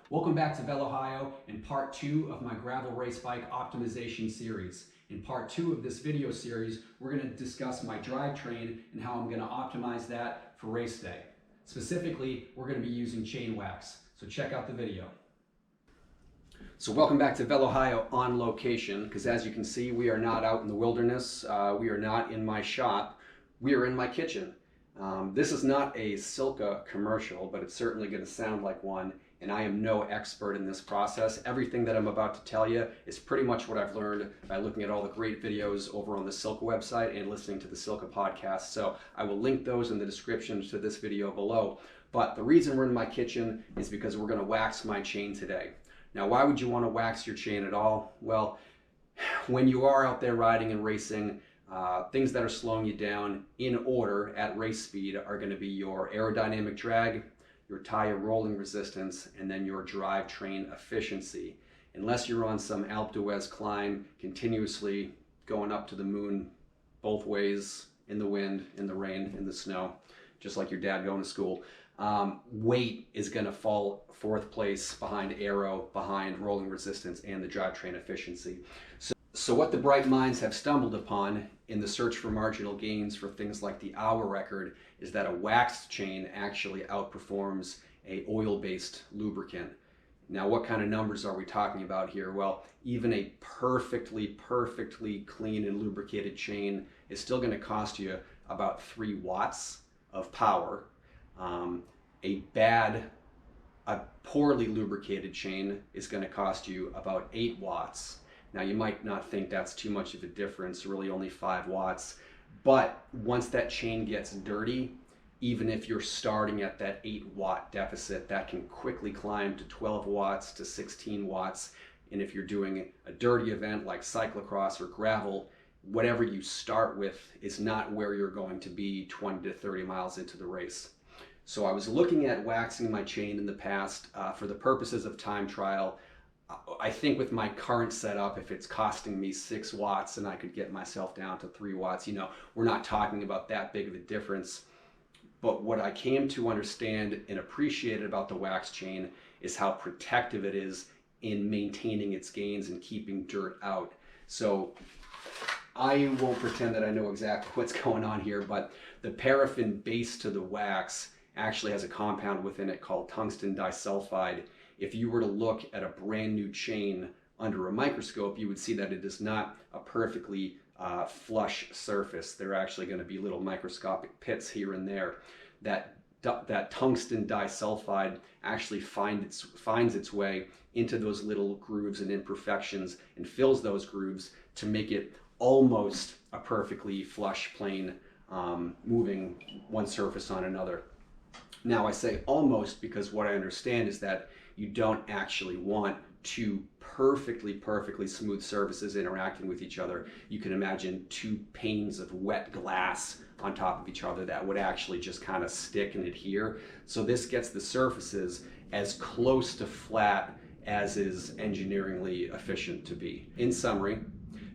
Welcome back to Ohio in part 2 of my gravel race bike optimization series. In part 2 of this video series, we're going to discuss my drivetrain and how I'm going to optimize that for race day. Specifically, we're going to be using chain wax. So check out the video. So welcome back to Ohio on location, because as you can see, we are not out in the wilderness. We are not in my shop. We are in my kitchen. This is not a Silca commercial, but it's certainly going to sound like one. And I am no expert in this process. Everything that I'm about to tell you is pretty much what I've learned by looking at all the great videos over on the Silca website and listening to the Silca podcast. So I will link those in the description to this video below. But the reason we're in my kitchen is because we're going to wax my chain today. Now, why would you want to wax your chain at all? Well, when you are out there riding and racing, things that are slowing you down in order at race speed are going to be your aerodynamic drag, your tire rolling resistance, and then your drivetrain efficiency. Unless you're on some Alpe d'Huez climb, continuously going up to the moon both ways, in the wind, in the rain, in the snow, just like your dad going to school, weight is going to fall fourth place behind aero, behind rolling resistance, and the drivetrain efficiency. So what the bright minds have stumbled upon in the search for marginal gains for things like the hour record is that a waxed chain actually outperforms a oil-based lubricant. Now, what kind of numbers are we talking about here? Well, even a perfectly clean and lubricated chain is still going to cost you about 3 watts of power. A poorly lubricated chain is going to cost you about 8 watts. Now, you might not think that's too much of a difference, really only 5 watts. But once that chain gets dirty, even if you're starting at that 8-watt deficit, that can quickly climb to 12 watts to 16 watts. And if you're doing a dirty event like cyclocross or gravel, whatever you start with is not where you're going to be 20 to 30 miles into the race. So I was looking at waxing my chain in the past for the purposes of time trial. I think with my current setup, if it's costing me 6 watts and I could get myself down to 3 watts, we're not talking about that big of a difference. But what I came to understand and appreciate about the wax chain is how protective it is in maintaining its gains and keeping dirt out. So I won't pretend that I know exactly what's going on here, but the paraffin base to the wax actually has a compound within it called tungsten disulfide. If you were to look at a brand new chain under a microscope, you would see that it is not a perfectly flush surface. There are actually going to be little microscopic pits here and there. That tungsten disulfide actually finds its way into those little grooves and imperfections and fills those grooves to make it almost a perfectly flush plane, moving one surface on another. Now, I say almost because what I understand is that you don't actually want 2 perfectly smooth surfaces interacting with each other. You can imagine 2 panes of wet glass on top of each other that would actually just kind of stick and adhere. So this gets the surfaces as close to flat as is engineeringly efficient to be. In summary,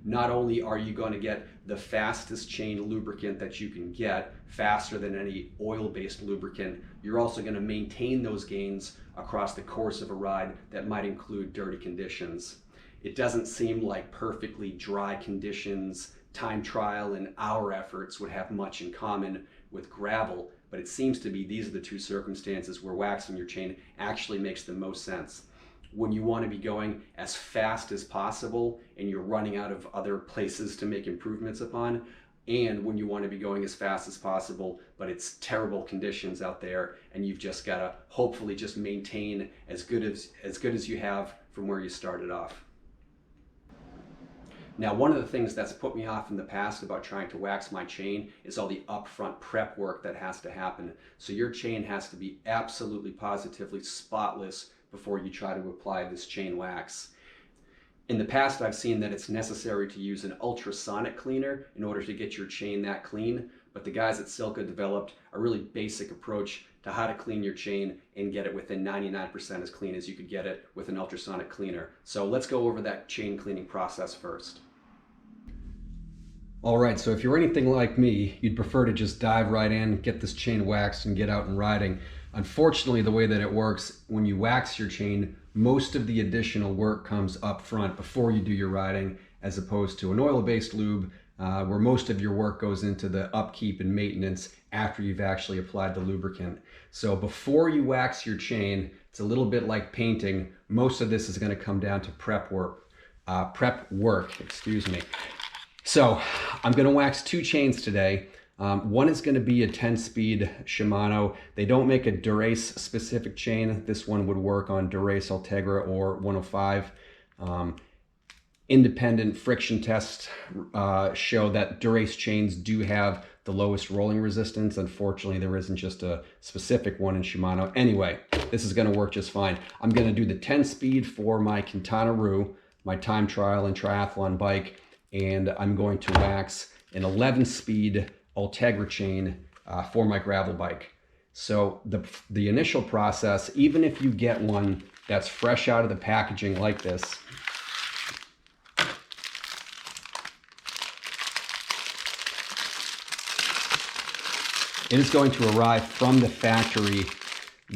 not only are you going to get the fastest chain lubricant that you can get, faster than any oil-based lubricant, you're also going to maintain those gains across the course of a ride that might include dirty conditions. It doesn't seem like perfectly dry conditions, time trial, and hour efforts would have much in common with gravel, but it seems to be these are the 2 circumstances where waxing your chain actually makes the most sense. When you want to be going as fast as possible and you're running out of other places to make improvements upon, and when you want to be going as fast as possible, but it's terrible conditions out there and you've just got to hopefully just maintain as good as you have from where you started off. Now, one of the things that's put me off in the past about trying to wax my chain is all the upfront prep work that has to happen. So your chain has to be absolutely positively spotless before you try to apply this chain wax. In the past, I've seen that it's necessary to use an ultrasonic cleaner in order to get your chain that clean, but the guys at Silca developed a really basic approach to how to clean your chain and get it within 99% as clean as you could get it with an ultrasonic cleaner. So let's go over that chain cleaning process first. All right, so if you're anything like me, you'd prefer to just dive right in, get this chain waxed, and get out and riding. Unfortunately, the way that it works, when you wax your chain, most of the additional work comes up front before you do your riding, as opposed to an oil-based lube, where most of your work goes into the upkeep and maintenance after you've actually applied the lubricant. So before you wax your chain, it's a little bit like painting. Most of this is going to come down to prep work, excuse me. So I'm going to wax 2 chains today. One is going to be a 10-speed Shimano. They don't make a Dura-Ace specific chain. This one would work on Dura-Ace Ultegra or 105. Independent friction tests show that Dura-Ace chains do have the lowest rolling resistance. Unfortunately, there isn't just a specific one in Shimano. Anyway, this is going to work just fine. I'm going to do the 10-speed for my Quintana-Roo, my time trial and triathlon bike, and I'm going to wax an 11-speed Ultegra chain for my gravel bike. So the initial process, even if you get one that's fresh out of the packaging like this, it is going to arrive from the factory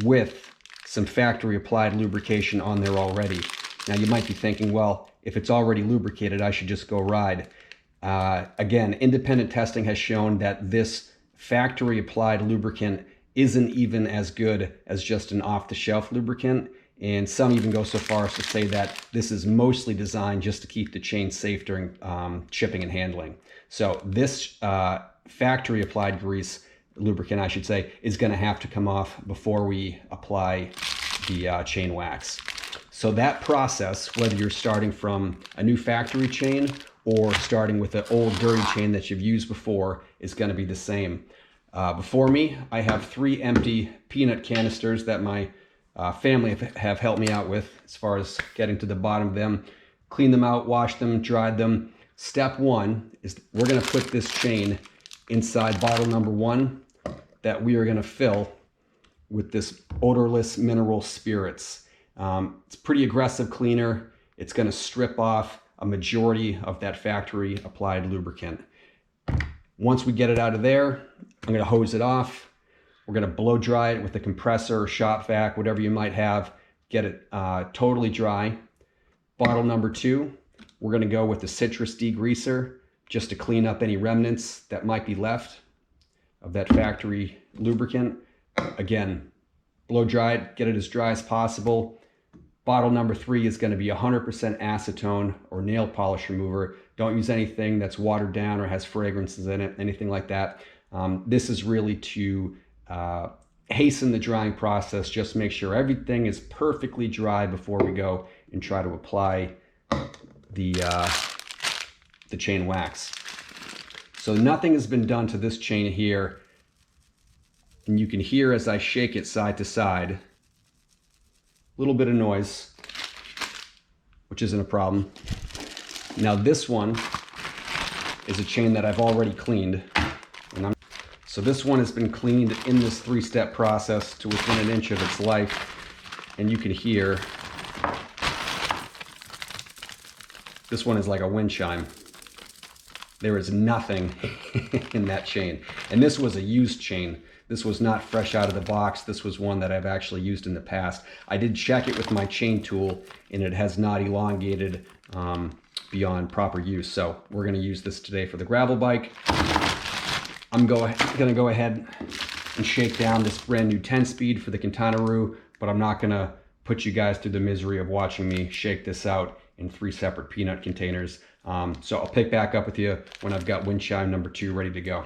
with some factory applied lubrication on there already. Now you might be thinking, well, if it's already lubricated, I should just go ride. Again, independent testing has shown that this factory applied lubricant isn't even as good as just an off-the-shelf lubricant. And some even go so far as to say that this is mostly designed just to keep the chain safe during shipping and handling. So this factory applied grease, lubricant I should say, is going to have to come off before we apply the chain wax. So that process, whether you're starting from a new factory chain or starting with an old dirty chain that you've used before, is going to be the same. Before me, I have 3 empty peanut canisters that my family have helped me out with as far as getting to the bottom of them. Clean them out, wash them, dried them. Step 1 is we're going to put this chain inside bottle number 1 that we are going to fill with this odorless mineral spirits. It's a pretty aggressive cleaner. It's going to strip off a majority of that factory applied lubricant. Once we get it out of there, I'm going to hose it off. We're going to blow dry it with a compressor or shop vac, whatever you might have. Get it totally dry. Bottle number 2, we're going to go with the citrus degreaser just to clean up any remnants that might be left of that factory lubricant. Again, blow dry it, get it as dry as possible. Bottle number 3 is going to be 100% acetone or nail polish remover. Don't use anything that's watered down or has fragrances in it, anything like that. This is really to hasten the drying process. Just make sure everything is perfectly dry before we go and try to apply the chain wax. So nothing has been done to this chain here. And you can hear as I shake it side to side, a little bit of noise, which isn't a problem. Now this one is a chain that I've already cleaned. So this one has been cleaned in this 3-step process to within an inch of its life. And you can hear, this one is like a wind chime. There is nothing in that chain. And this was a used chain. This was not fresh out of the box. This was one that I've actually used in the past. I did check it with my chain tool and it has not elongated beyond proper use. So we're going to use this today for the gravel bike. I'm going to go ahead and shake down this brand new 10-speed for the Quintana-Roo, but I'm not going to put you guys through the misery of watching me shake this out in 3 separate peanut containers. So I'll pick back up with you when I've got wind chime number 2 ready to go.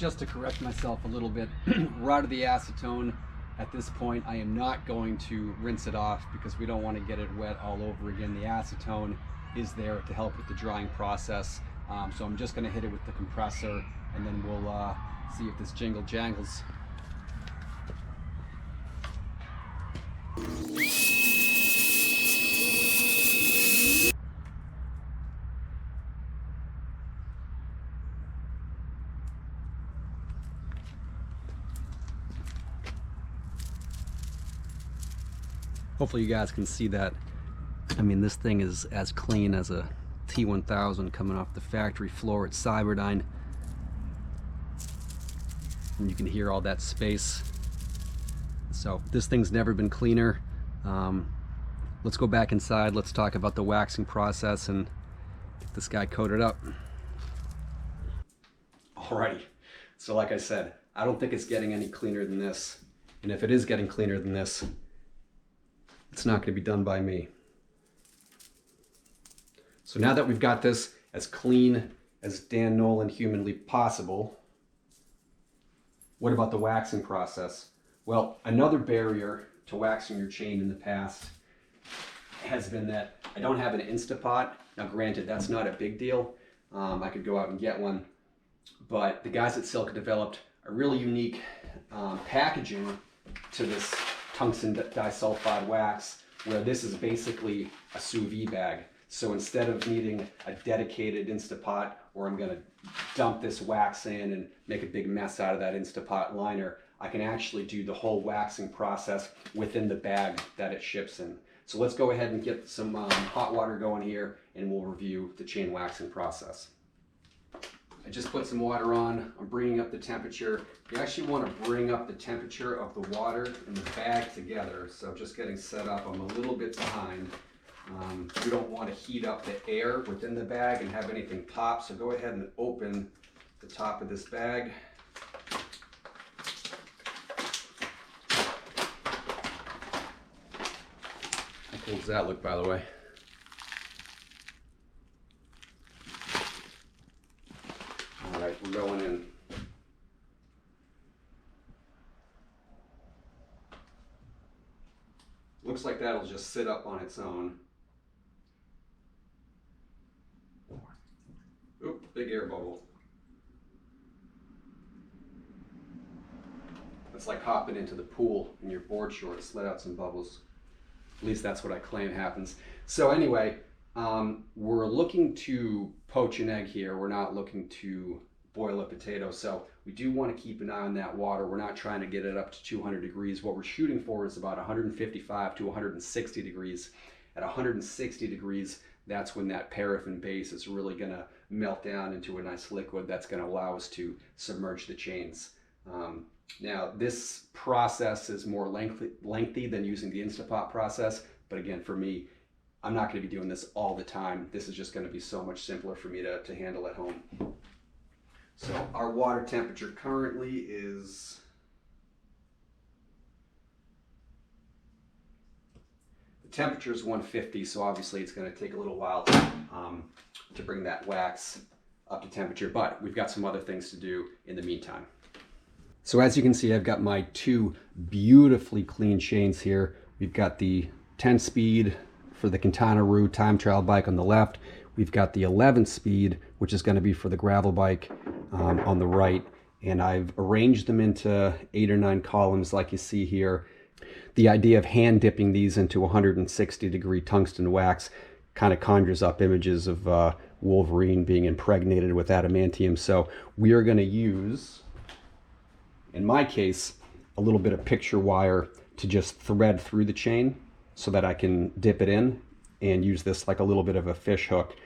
just to correct myself a little bit, we're out of the acetone. At this point, I am not going to rinse it off because we don't want to get it wet all over again. The acetone is there to help with the drying process. So I'm just going to hit it with the compressor, and then we'll see if this jingle jangles. Hopefully you guys can see that. I mean, this thing is as clean as a T1000 coming off the factory floor at Cyberdyne. And you can hear all that space. So this thing's never been cleaner. Let's go back inside. Let's talk about the waxing process and get this guy coated up. Alrighty, so like I said, I don't think it's getting any cleaner than this. And if it is getting cleaner than this, it's not going to be done by me. So now that we've got this as clean as Dan Nolan humanly possible, what about the waxing process? Well, another barrier to waxing your chain in the past has been that I don't have an Instapot. Now granted, that's not a big deal. I could go out and get one, but the guys at Silk developed a really unique packaging to this tungsten disulfide wax, where this is basically a sous vide bag. So instead of needing a dedicated Instapot, where I'm gonna dump this wax in and make a big mess out of that Instapot liner, I can actually do the whole waxing process within the bag that it ships in. So let's go ahead and get some hot water going here, and we'll review the chain waxing process. I just put some water on. I'm bringing up the temperature. You actually want to bring up the temperature of the water and the bag together. So just getting set up, I'm a little bit behind. We don't want to heat up the air within the bag and have anything pop. So go ahead and open the top of this bag. How cool does that look, by the way? All right, we're going in. Looks like that'll just sit up on its own. Oop, big air bubble. It's like hopping into the pool in your board shorts, let out some bubbles. At least that's what I claim happens. So anyway, we're looking to poach an egg here. We're not looking to boil a potato. So we do want to keep an eye on that water. We're not trying to get it up to 200 degrees. What we're shooting for is about 155 to 160 degrees. At 160 degrees, that's when that paraffin base is really going to melt down into a nice liquid that's going to allow us to submerge the chains. Now, this process is more lengthy than using the Instapot process, but again, for me, I'm not going to be doing this all the time. This is just going to be so much simpler for me to handle at home. So our water temperature currently is temperature is 150, so obviously it's going to take a little while to bring that wax up to temperature, but we've got some other things to do in the meantime. So as you can see, I've got my two beautifully clean chains here. We've got the 10-speed for the Quintana-Roo time trial bike on the left. We've got the 11-speed, which is going to be for the gravel bike on the right. And I've arranged them into 8 or 9 columns like you see here. The idea of hand dipping these into 160-degree tungsten wax kind of conjures up images of Wolverine being impregnated with adamantium. So we are going to use, in my case, a little bit of picture wire to just thread through the chain so that I can dip it in and use this like a little bit of a fish hook.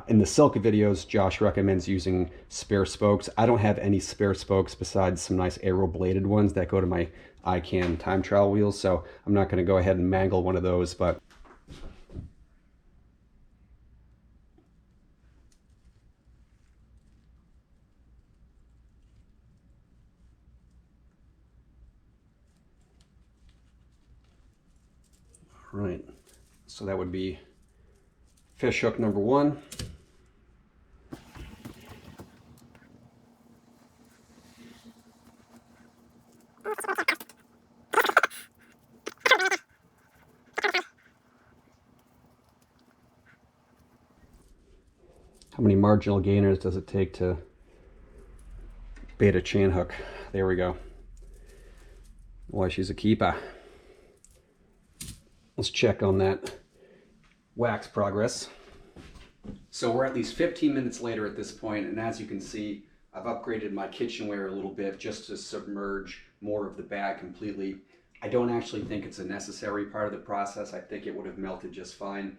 In the Silk videos, Josh recommends using spare spokes. I don't have any spare spokes besides some nice arrow bladed ones that go to my ICANN time trial wheels, so I'm not going to go ahead and mangle one of those, but all right, so that would be fish hook number 1. How many marginal gainers does it take to bait a chain hook? There we go. Boy, she's a keeper. Let's check on that wax progress. So we're at least 15 minutes later at this point, and as you can see, I've upgraded my kitchenware a little bit just to submerge more of the bag completely. I don't actually think it's a necessary part of the process. I think it would have melted just fine.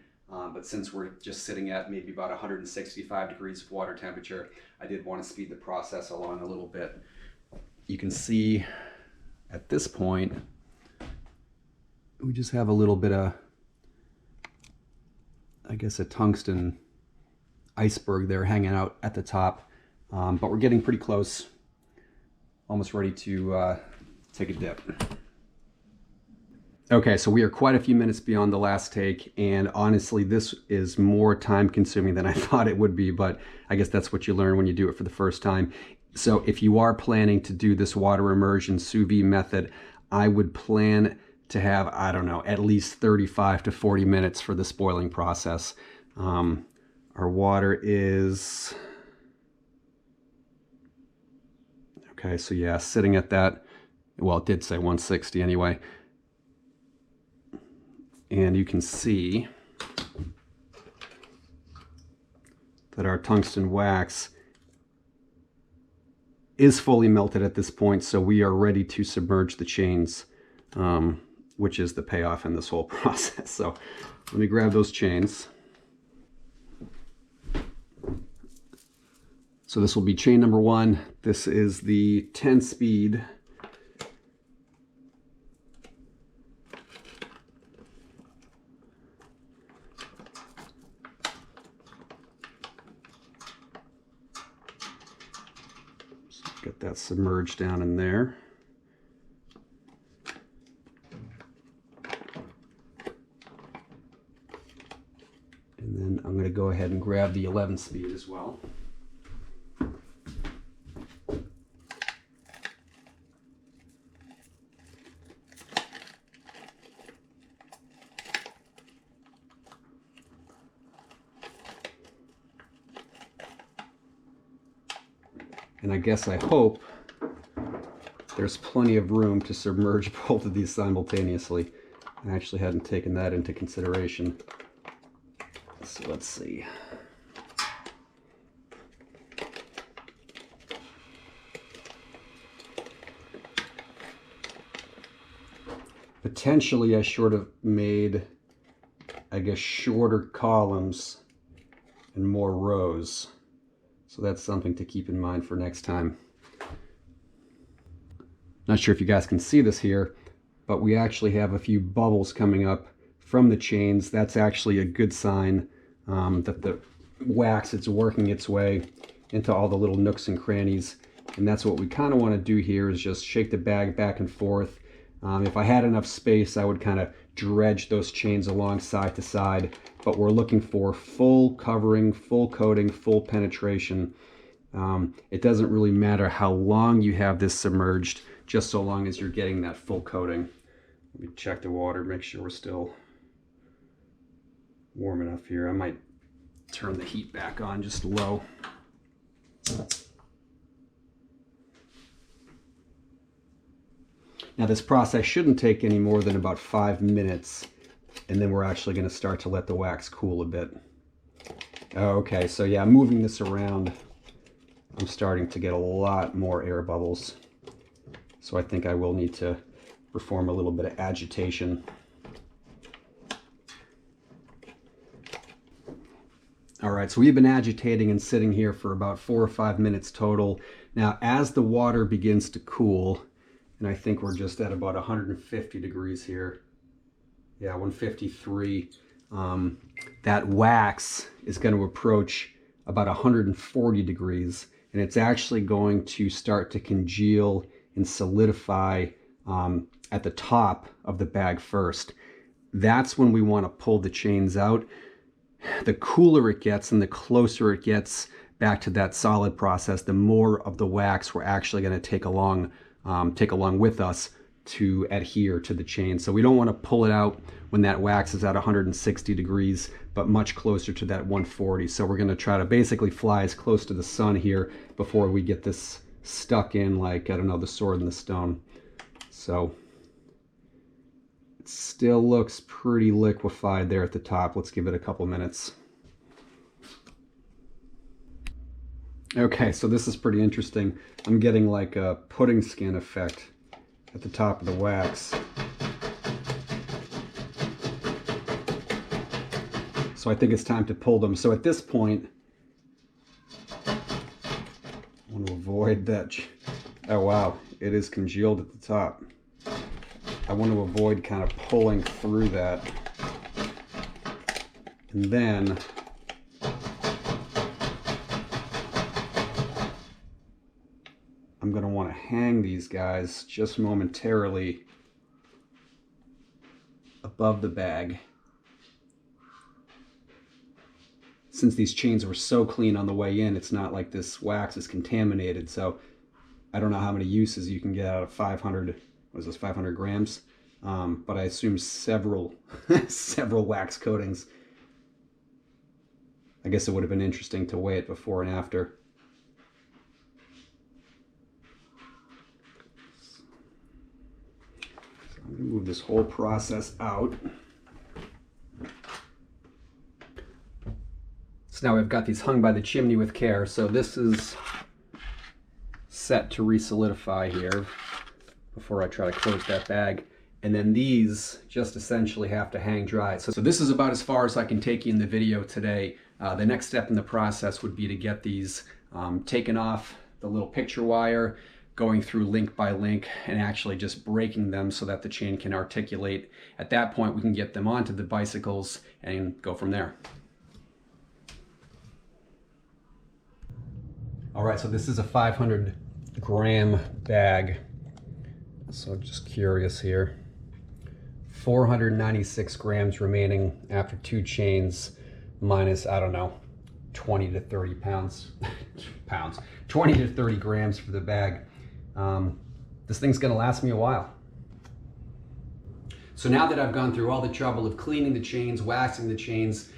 But since we're just sitting at maybe about 165 degrees of water temperature, I did want to speed the process along a little bit. You can see at this point, we just have a little bit of, I guess, a tungsten iceberg there hanging out at the top. But we're getting pretty close, almost ready to take a dip. Okay, so we are quite a few minutes beyond the last take, and honestly, this is more time consuming than I thought it would be, but I guess that's what you learn when you do it for the first time. So if you are planning to do this water immersion sous vide method, I would plan to have, I don't know, at least 35 to 40 minutes for this boiling process. Our water is, okay, so yeah, sitting at that, well, it did say 160 anyway. And you can see that our tungsten wax is fully melted at this point, so we are ready to submerge the chains, which is the payoff in this whole process. So let me grab those chains. So this will be chain number 1. This is the 10 speed. Get that submerged down in there. And then I'm going to go ahead and grab the 11 speed as well. And I guess I hope there's plenty of room to submerge both of these simultaneously. I actually hadn't taken that into consideration. So let's see. Potentially I should have made, I guess, shorter columns and more rows. So that's something to keep in mind for next time. Not sure if you guys can see this here, but we actually have a few bubbles coming up from the chains. That's actually a good sign that the wax is working its way into all the little nooks and crannies. And that's what we kind of want to do here, is just shake the bag back and forth. If I had enough space, I would kind of dredge those chains along side to side, but we're looking for full covering, full coating, full penetration. It doesn't really matter how long you have this submerged, just so long as you're getting that full coating. Let me check the water, make sure we're still warm enough here. I might turn the heat back on just low. Now this process shouldn't take any more than about 5 minutes, and then we're actually going to start to let the wax cool a bit. Okay, so yeah, moving this around, I'm starting to get a lot more air bubbles. So I think I will need to perform a little bit of agitation. All right, so we've been agitating and sitting here for about 4 or 5 minutes total. Now, as the water begins to cool, and I think we're just at about 150 degrees here. Yeah, 153. That wax is going to approach about 140 degrees, and it's actually going to start to congeal and solidify at the top of the bag first. That's when we want to pull the chains out. The cooler it gets and the closer it gets back to that solid process, the more of the wax we're actually going to take along with us to adhere to the chain. So we don't want to pull it out when that wax is at 160 degrees, but much closer to that 140. So we're going to try to basically fly as close to the sun here before we get this stuck in, like, I don't know, the sword in the stone. So it still looks pretty liquefied there at the top. Let's give it a couple minutes. Okay, so this is pretty interesting. I'm getting like a pudding skin effect at the top of the wax. So I think it's time to pull them. So at this point, I want to avoid that. Oh wow, it is congealed at the top. I want to avoid kind of pulling through that. And then I'm going to want to hang these guys just momentarily above the bag. Since these chains were so clean on the way in, it's not like this wax is contaminated. So I don't know how many uses you can get out of 500, what is this, 500 grams? But I assume several, several wax coatings. I guess it would have been interesting to weigh it before and after. So I'm going to move this whole process out. So now we've got these hung by the chimney with care. So this is set to re-solidify here before I try to close that bag. And then these just essentially have to hang dry. So this is about as far as I can take you in the video today. The next step in the process would be to get these taken off the little picture wire, going through link by link and actually just breaking them so that the chain can articulate. At that point, we can get them onto the bicycles and go from there. All right, so this is a 500 gram bag. So just curious here. 496 grams remaining after 2 chains, minus, I don't know, 20 to 30 pounds, 20 to 30 grams for the bag. This thing's gonna last me a while. So now that I've gone through all the trouble of cleaning the chains, waxing the chains,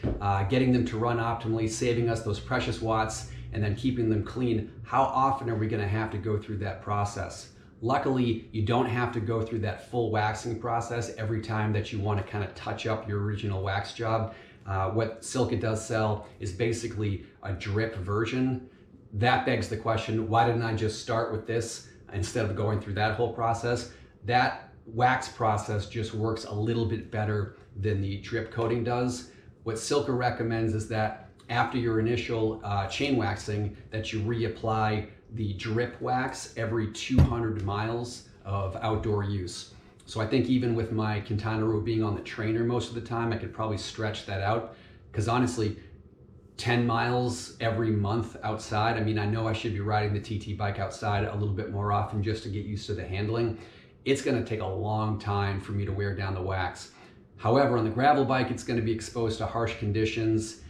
getting them to run optimally, saving us those precious watts, and then keeping them clean, how often are we gonna have to go through that process? Luckily, you don't have to go through that full waxing process every time that you want to kind of touch up your original wax job. What Silka does sell is basically a drip version. That begs the question, why didn't I just start with this instead of going through that whole process? That wax process just works a little bit better than the drip coating does. What Silka recommends is that after your initial chain waxing, that you reapply the drip wax every 200 miles of outdoor use. So I think even with my Quintana being on the trainer most of the time, I could probably stretch that out, because honestly, 10 miles every month outside, I mean, I know I should be riding the TT bike outside a little bit more often just to get used to the handling. It's going to take a long time for me to wear down the wax. However, on the gravel bike, it's going to be exposed to harsh conditions.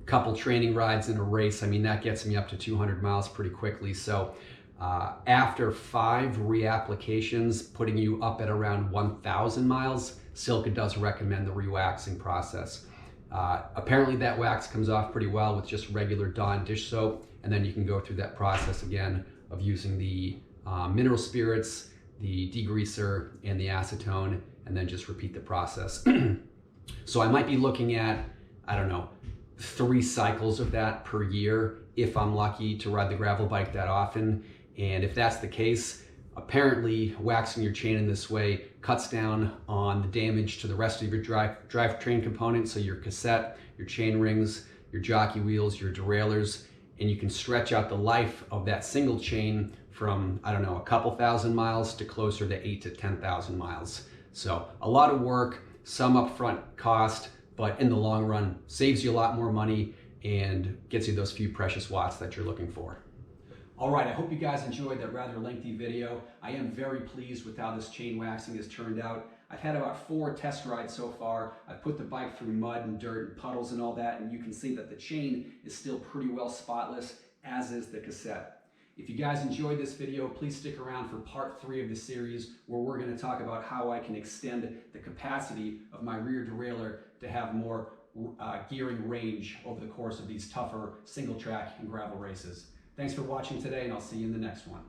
Couple training rides in a race, I mean, that gets me up to 200 miles pretty quickly. So after 5 reapplications, putting you up at around 1,000 miles, Silka does recommend the re-waxing process. Apparently that wax comes off pretty well with just regular Dawn dish soap, and then you can go through that process again of using the mineral spirits, the degreaser, and the acetone, and then just repeat the process. So I might be looking at, I don't know, 3 cycles of that per year if I'm lucky to ride the gravel bike that often. And if that's the case, apparently waxing your chain in this way cuts down on the damage to the rest of your drivetrain components, so your cassette, your chain rings, your jockey wheels, your derailleurs, and you can stretch out the life of that single chain from, I don't know, a couple thousand miles to closer to 8,000 to 10,000 miles. So a lot of work, some upfront cost, but in the long run, saves you a lot more money and gets you those few precious watts that you're looking for. All right, I hope you guys enjoyed that rather lengthy video. I am very pleased with how this chain waxing has turned out. I've had about 4 test rides so far. I've put the bike through mud and dirt and puddles and all that, and you can see that the chain is still pretty well spotless, as is the cassette. If you guys enjoyed this video, please stick around for part 3 of the series, where we're going to talk about how I can extend the capacity of my rear derailleur to have more gearing range over the course of these tougher single track and gravel races. Thanks for watching today, and I'll see you in the next one.